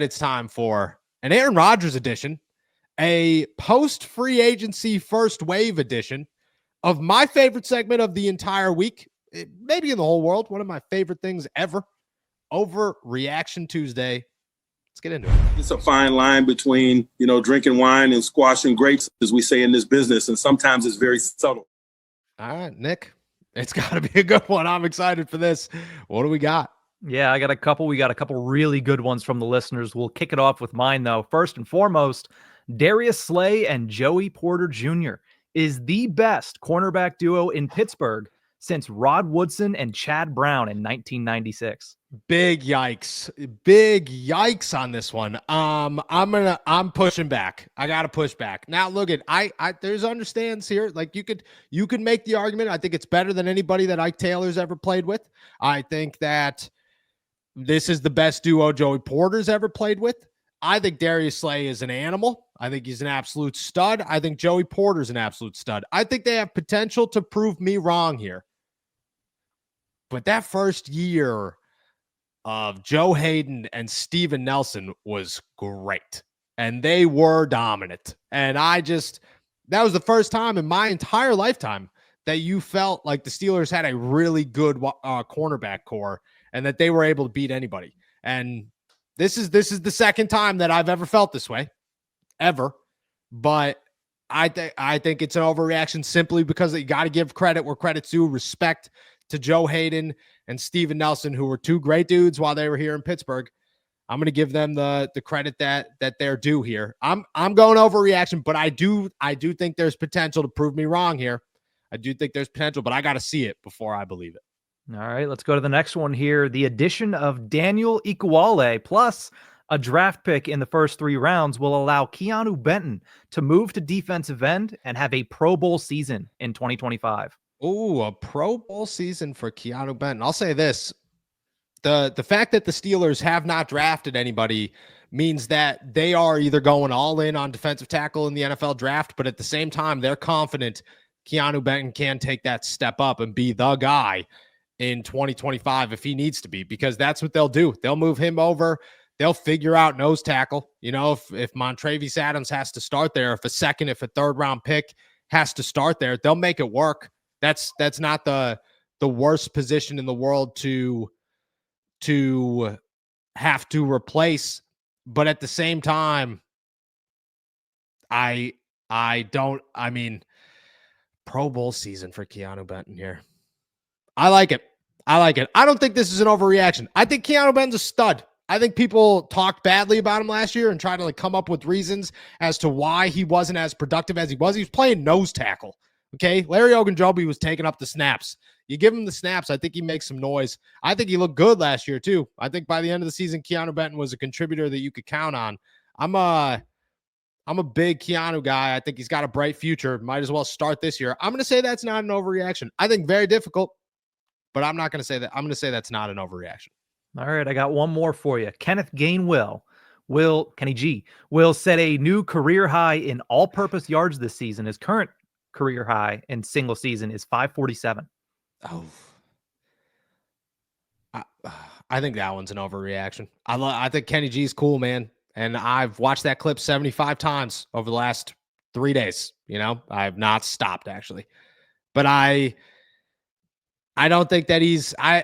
it's time for an Aaron Rodgers edition, a post-free agency first wave edition of my favorite segment of the entire week, maybe in the whole world, one of my favorite things ever, Overreaction Tuesday. Let's get into it. It's a fine line between, drinking wine and squashing grapes, as we say in this business, and sometimes it's very subtle. All right, Nick, it's got to be a good one. I'm excited for this. What do we got? Yeah, I got a couple. We got a couple really good ones from the listeners. We'll kick it off with mine, though. First and foremost, Darius Slay and Joey Porter Jr. is the best cornerback duo in Pittsburgh since Rod Woodson and Chad Brown in 1996. Big yikes on this one. I'm pushing back. I gotta push back. Now look at I there's understands here. Like you could make the argument. I think it's better than anybody that Ike Taylor's ever played with. I think that this is the best duo Joey Porter's ever played with. I think Darius Slay is an animal. I think he's an absolute stud. I think Joey Porter's an absolute stud. I think they have potential to prove me wrong here. But that first year of Joe Hayden and Steven Nelson was great. And they were dominant. And that was the first time in my entire lifetime that you felt like the Steelers had a really good cornerback core and that they were able to beat anybody. And this is the second time that I've ever felt this way, ever. But I think it's an overreaction simply because you got to give credit where credit's due, respect to Joe Hayden and Steven Nelson, who were two great dudes while they were here in Pittsburgh. I'm going to give them the credit that they're due here. I'm going overreaction, but I do think there's potential to prove me wrong here. I do think there's potential, but I got to see it before I believe it. All right, let's go to the next one here. The addition of Daniel Ikuale plus a draft pick in the first 3 rounds will allow Keanu Benton to move to defensive end and have a Pro Bowl season in 2025. Oh, a Pro Bowl season for Keanu Benton. I'll say this. The fact that the Steelers have not drafted anybody means that they are either going all in on defensive tackle in the NFL draft, but at the same time, they're confident Keanu Benton can take that step up and be the guy in 2025 if he needs to be, because that's what they'll do. They'll move him over. They'll figure out nose tackle. If Montravius Adams has to start there, if a third round pick has to start there, they'll make it work. That's not the worst position in the world to have to replace. But at the same time, Pro Bowl season for Keanu Benton here. I like it. I don't think this is an overreaction. I think Keanu Benton's a stud. I think people talked badly about him last year and tried to come up with reasons as to why he wasn't as productive as he was. He was playing nose tackle. Okay, Larry Ogunjobi was taking up the snaps. You give him the snaps, I think he makes some noise. I think he looked good last year too. I think by the end of the season, Keanu Benton was a contributor that you could count on. I'm a big Keanu guy. I think he's got a bright future. Might as well start this year. I'm going to say that's not an overreaction. I think very difficult, but I'm not going to say that. I'm going to say that's not an overreaction. All right, I got one more for you. Kenneth Gainwell Kenny G will set a new career high in all-purpose yards this season. His current career high in single season is 547. Oh, I think that one's an overreaction. I think Kenny G's cool, man. And I've watched that clip 75 times over the last 3 days. I have not stopped actually, but I don't think that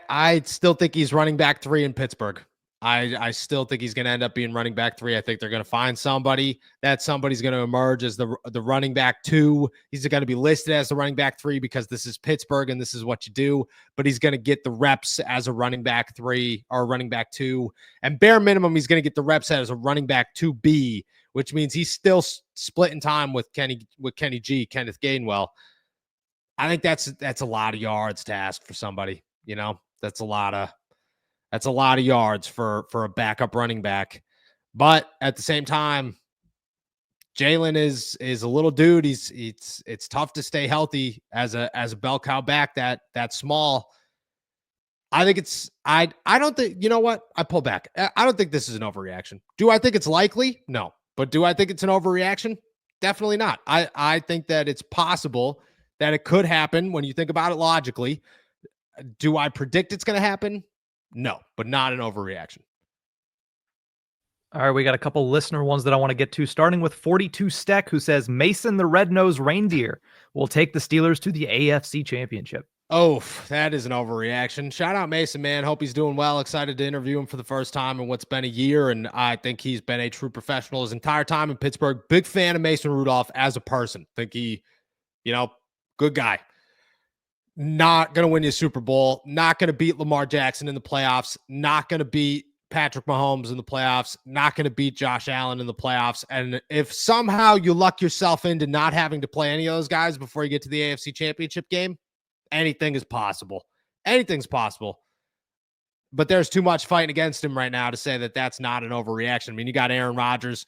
I still think he's running back 3 in Pittsburgh. I still think he's going to end up being running back 3. I think they're going to find somebody. That somebody's going to emerge as the running back 2. He's going to be listed as the running back 3 because this is Pittsburgh and this is what you do. But he's going to get the reps as a running back 3 or running back 2. And bare minimum, he's going to get the reps as a running back 2B, which means he's still splitting time with Kenny G, Kenneth Gainwell. I think that's a lot of yards to ask for somebody. That's a lot of yards for a backup running back. But at the same time, Jalen is a little dude. It's tough to stay healthy as a bell cow back that small. I think I don't think, you know what? I pull back. I don't think this is an overreaction. Do I think it's likely? No. But do I think it's an overreaction? Definitely not. I think that it's possible that it could happen when you think about it logically. Do I predict it's going to happen? No, but not an overreaction. All right, we got a couple listener ones that I want to get to, starting with 42 Steck, who says Mason the Red-Nosed Reindeer will take the Steelers to the AFC Championship. Oh, that is an overreaction. Shout out Mason, man. Hope he's doing well. Excited to interview him for the first time in what's been a year, and I think he's been a true professional his entire time in Pittsburgh. Big fan of Mason Rudolph as a person. Think he, good guy. Not going to win you a Super Bowl. Not going to beat Lamar Jackson in the playoffs. Not going to beat Patrick Mahomes in the playoffs. Not going to beat Josh Allen in the playoffs. And if somehow you luck yourself into not having to play any of those guys before you get to the AFC Championship game, anything is possible. Anything's possible. But there's too much fighting against him right now to say that that's not an overreaction. I mean, you got Aaron Rodgers.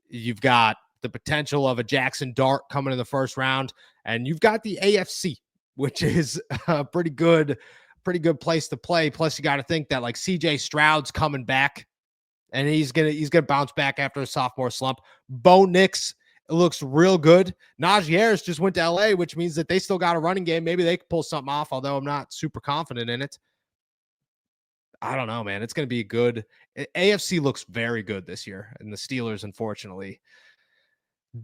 You've got the potential of a Jackson Dart coming in the first round. And you've got the AFC, which is a pretty good place to play. Plus, you got to think that like CJ Stroud's coming back, and he's gonna bounce back after a sophomore slump. Bo Nix looks real good. Najee Harris just went to LA, which means that they still got a running game. Maybe they could pull something off, although I'm not super confident in it. I don't know, man. It's gonna be good. AFC looks very good this year, and the Steelers, unfortunately,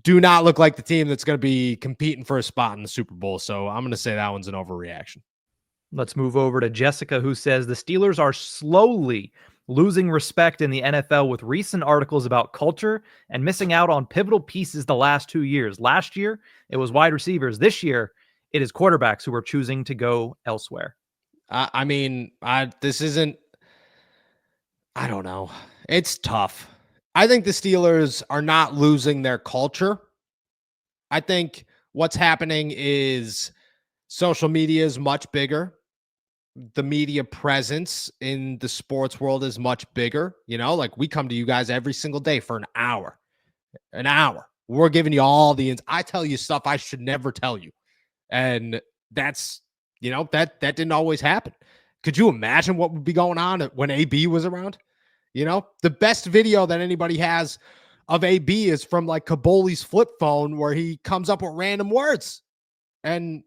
do not look like the team that's going to be competing for a spot in the Super Bowl. So I'm going to say that one's an overreaction. Let's move over to Jessica, who says the Steelers are slowly losing respect in the NFL with recent articles about culture and missing out on pivotal pieces the last 2 years. Last year, it was wide receivers. This year, it is quarterbacks who are choosing to go elsewhere. I don't know. It's tough. I think the Steelers are not losing their culture. I think what's happening is social media is much bigger. The media presence in the sports world is much bigger. Like we come to you guys every single day for an hour. We're giving you all the I tell you stuff I should never tell you. And that's, that didn't always happen. Could you imagine what would be going on when AB was around? The best video that anybody has of AB is from like Kaboli's flip phone where he comes up with random words. And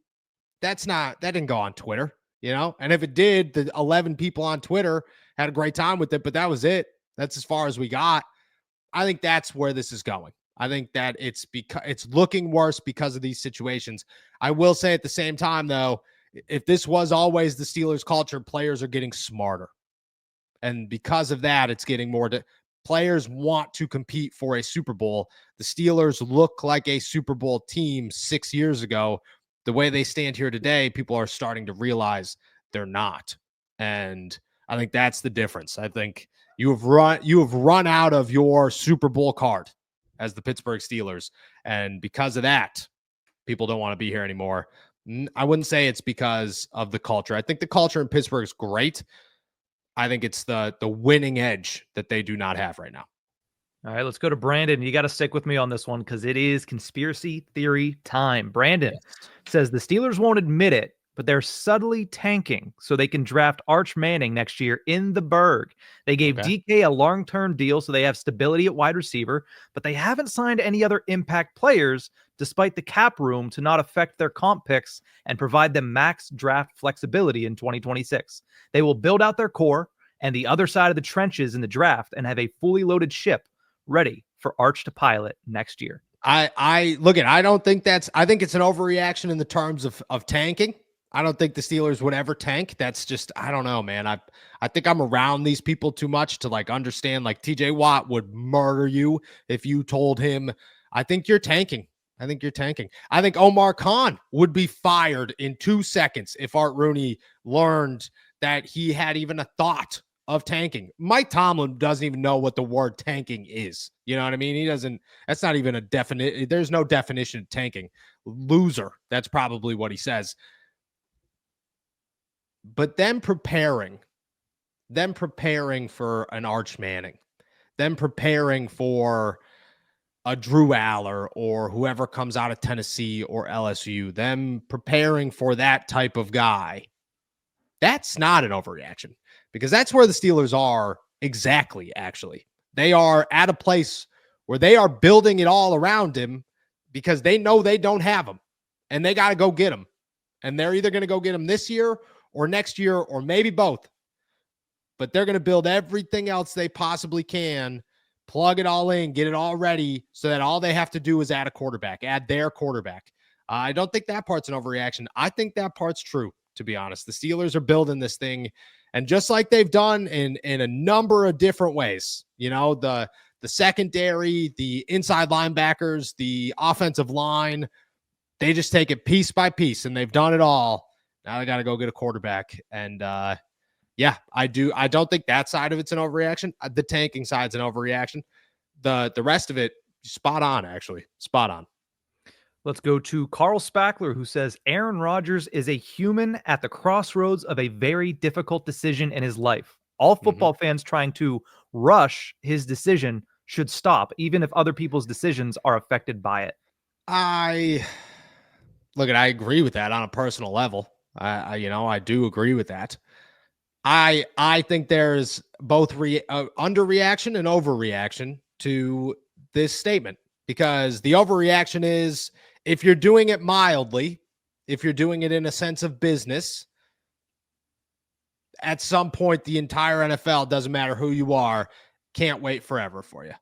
that didn't go on Twitter, And if it did, the 11 people on Twitter had a great time with it, but that was it. That's as far as we got. I think that's where this is going. I think that it's looking worse because of these situations. I will say at the same time, though, if this was always the Steelers' culture, players are getting smarter. And because of that, it's getting more players want to compete for a Super Bowl. The Steelers look like a Super Bowl team 6 years ago. The way they stand here today, people are starting to realize they're not. And I think that's the difference. I think you have run out of your Super Bowl card as the Pittsburgh Steelers. And because of that, people don't want to be here anymore. I wouldn't say it's because of the culture. I think the culture in Pittsburgh is great. I think it's the winning edge that they do not have right now. All right, let's go to Brandon. You got to stick with me on this one because it is conspiracy theory time. Brandon says the Steelers won't admit it, but they're subtly tanking so they can draft Arch Manning next year in the Berg. They gave DK a long-term deal so they have stability at wide receiver, but they haven't signed any other impact players despite the cap room to not affect their comp picks and provide them max draft flexibility in 2026. They will build out their core and the other side of the trenches in the draft and have a fully loaded ship ready for Arch to pilot next year. I don't think I think it's an overreaction in the terms of tanking. I don't think the Steelers would ever tank. That's just, I don't know, man. I think I'm around these people too much to like understand, like TJ Watt would murder you if you told him, I think you're tanking. I think Omar Khan would be fired in 2 seconds if Art Rooney learned that he had even a thought of tanking. Mike Tomlin doesn't even know what the word tanking is. You know what I mean? He doesn't, that's not even a definite, there's no definition of tanking. Loser. That's probably what he says. But them preparing for an Arch Manning, them preparing for a Drew Aller or whoever comes out of Tennessee or LSU, them preparing for that type of guy, that's not an overreaction because that's where the Steelers are exactly, actually. They are at a place where they are building it all around him because they know they don't have him and they got to go get him. And they're either going to go get him this year or next year or maybe both. But they're going to build everything else they possibly can plug it all in, get it all ready so that all they have to do is add their quarterback. I don't think that part's an overreaction. I think that part's true, to be honest. The Steelers are building this thing, and just like they've done in a number of different ways, the secondary, the inside linebackers, the offensive line, they just take it piece by piece, and they've done it all. Now they got to go get a quarterback. And yeah, I don't think that side of it's an overreaction. The tanking side's an overreaction. The rest of it, spot on, actually. Spot on. Let's go to Carl Spackler, who says Aaron Rodgers is a human at the crossroads of a very difficult decision in his life. All football fans trying to rush his decision should stop, even if other people's decisions are affected by it. I agree with that on a personal level. I do agree with that. I think there's both underreaction and overreaction to this statement, because the overreaction is if you're doing it mildly, if you're doing it in a sense of business, at some point the entire NFL, doesn't matter who you are, can't wait forever for you.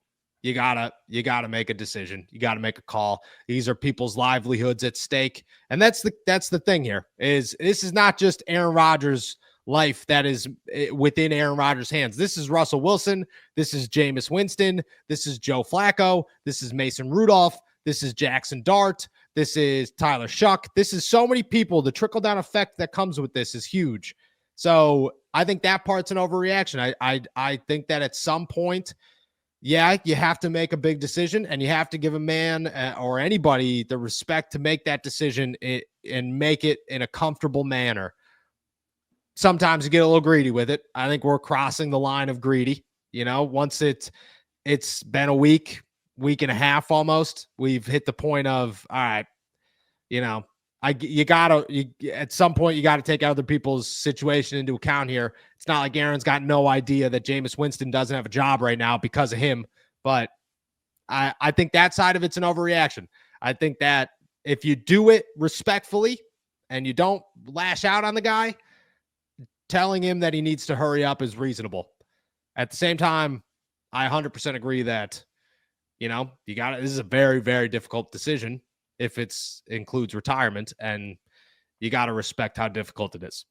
You gotta make a decision. You gotta make a call. These are people's livelihoods at stake. And that's the thing here, is this is not just Aaron Rodgers' life that is within Aaron Rodgers' hands. This is Russell Wilson. This is Jameis Winston. This is Joe Flacco. This is Mason Rudolph. This is Jackson Dart. This is Tyler Shuck. This is so many people. The trickle-down effect that comes with this is huge. So I think that part's an overreaction. I think that at some point, yeah, you have to make a big decision, and you have to give a man or anybody the respect to make that decision and make it in a comfortable manner. Sometimes you get a little greedy with it. I think we're crossing the line of greedy. Once it's been a week and a half almost, we've hit the point of, all right, at some point you gotta take other people's situation into account here. It's not like Aaron's got no idea that Jameis Winston doesn't have a job right now because of him. But I think that side of it's an overreaction. I think that if you do it respectfully and you don't lash out on the guy, telling him that he needs to hurry up is reasonable. At the same time, I 100% agree that, this is a very, very difficult decision if it includes retirement, and you got to respect how difficult it is.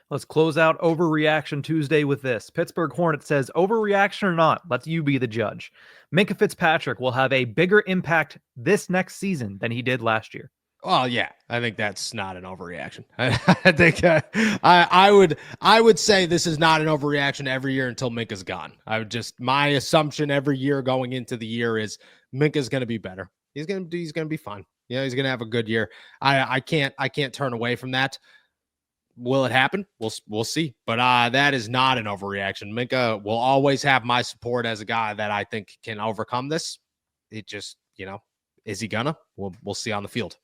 Let's close out Overreaction Tuesday with this. Pittsburgh Hornet says, overreaction or not, let you be the judge. Minkah Fitzpatrick will have a bigger impact this next season than he did last year. Well, yeah, I think that's not an overreaction. I think I would say this is not an overreaction every year until Minkah's gone. My assumption every year going into the year is Minkah's going to be better. He's going to be fine. He's going to have a good year. I can't turn away from that. Will it happen? We'll see. But that is not an overreaction. Minkah will always have my support as a guy that I think can overcome this. It just, is he gonna? We'll see on the field.